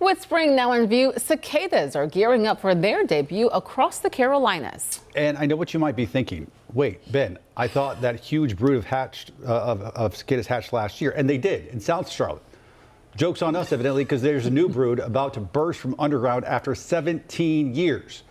With spring now in view, cicadas are gearing up for their debut across the Carolinas. And I know what you might be thinking. Wait, Ben, I thought that huge brood of cicadas hatched last year, and they did in South Charlotte. Joke's on us, evidently, because there's a new brood about to burst from underground after 17 years.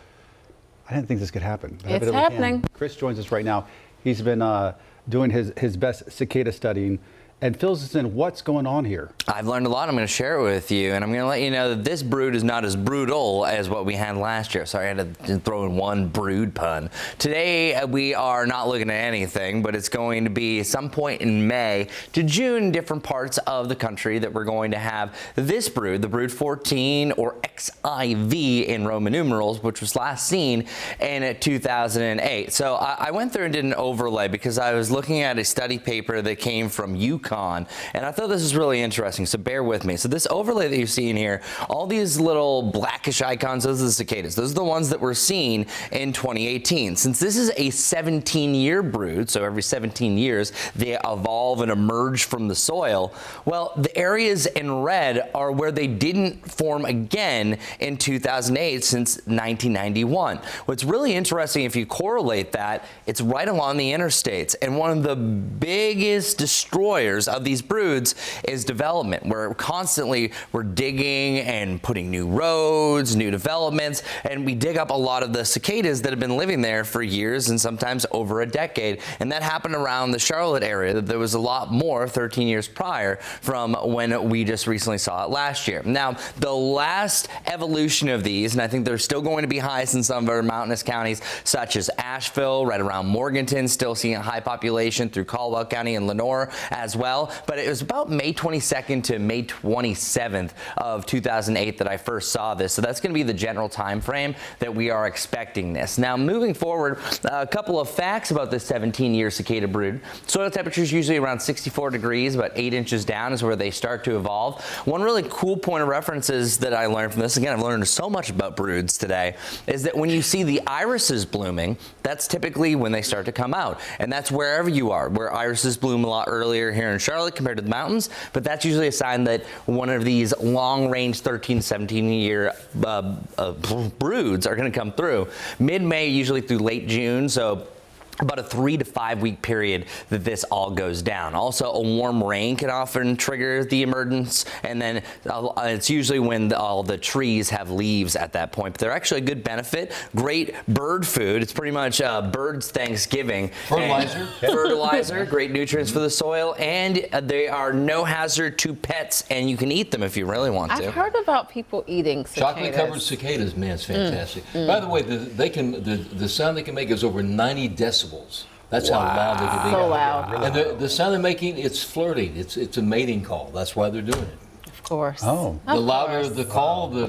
I didn't think this could happen. It's happening. Chris joins us right now. He's been doing his best cicada studying and fills us in what's going on here. I've learned a lot. I'm going to share it with you, and I'm going to let you know that this brood is not as brutal as what we had last year. Sorry, I had to throw in one brood pun. Today, we are not looking at anything, but it's going to be some point in May to June in different parts of the country that we're going to have this brood, the brood 14 or XIV in Roman numerals, which was last seen in 2008. So I went through and did an overlay because I was looking at a study paper that came from UConn. And I thought this was really interesting, so bear with me. So this overlay that you're seeing here, all these little blackish icons, those are the cicadas. Those are the ones that were seen in 2018. Since this is a 17-year brood, so every 17 years they evolve and emerge from the soil, well, the areas in red are where they didn't form again in 2008 since 1991. What's really interesting, if you correlate that, it's right along the interstates. And one of the biggest destroyers of these broods is development. We're digging and putting new roads, new developments, and we dig up a lot of the cicadas that have been living there for years and sometimes over a decade. And that happened around the Charlotte area. There was a lot more 13 years prior from when we just recently saw it last year. Now, the last evolution of these, and I think they're still going to be highest in some of our mountainous counties, such as Asheville, right around Morganton, still seeing a high population through Caldwell County and Lenore as well. But it was about May 22nd to May 27th of 2008 that I first saw this. So that's going to be the general time frame that we are expecting this. Now, moving forward, a couple of facts about this 17-year cicada brood. Soil temperature is usually around 64 degrees, about 8 inches down is where they start to evolve. One really cool point of reference is that I learned from this, again, I've learned so much about broods today, is that when you see the irises blooming, that's typically when they start to come out. And that's wherever you are, where irises bloom a lot earlier here in Charlotte compared to the mountains, but that's usually a sign that one of these long-range 13, 17-year broods are going to come through. Mid-May, usually through late June, so about a 3 to 5 week period that this all goes down. Also, a warm rain can often trigger the emergence, and then it's usually when all the trees have leaves at that point. But they're actually a good benefit. Great bird food. It's pretty much birds' Thanksgiving. Fertilizer, great nutrients for the soil, and they are no hazard to pets, and you can eat them if you really want to. I've heard about people eating cicadas. Chocolate-covered cicadas, man, it's fantastic. By the way, the sound they can make is over 90 decibels. That's how loud they can be. So loud. And the sound they're making, it's flirting. It's a mating call. That's why they're doing it. Of course. Oh. The louder the call, the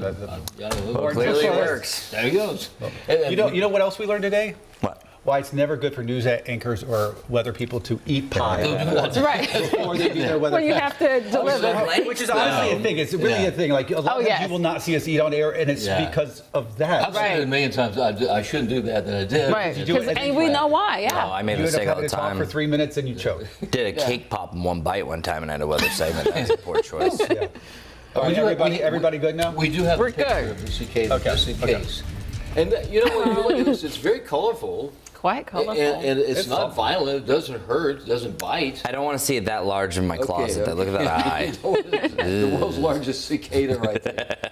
Clearly it works. There he goes. You know what else we learned today? What? Why it's never good for news anchors or weather people to eat pie. That's right. Before they do their weather. Well, you have to deliver. Which is honestly a thing. It's really a thing. Like a lot of times you will not see us eat on air, and it's because of that. I've said it a million times. I shouldn't do that, and I did. Right. You do it And we know why. Yeah. Oh, I made a You end up mistake all having the to talk time. for 3 minutes and you choke. Did a cake pop in one bite one time and had a weather segment. That's a poor choice. Yeah. Everybody good now? We do have We're a picture good. of the cicada, just in case. And you know, when you look at this, it's very colorful. Quite colorful. And it's not violent. It doesn't hurt. It doesn't bite. I don't want to see it that large in my closet. Look at that eye. The world's largest cicada right there.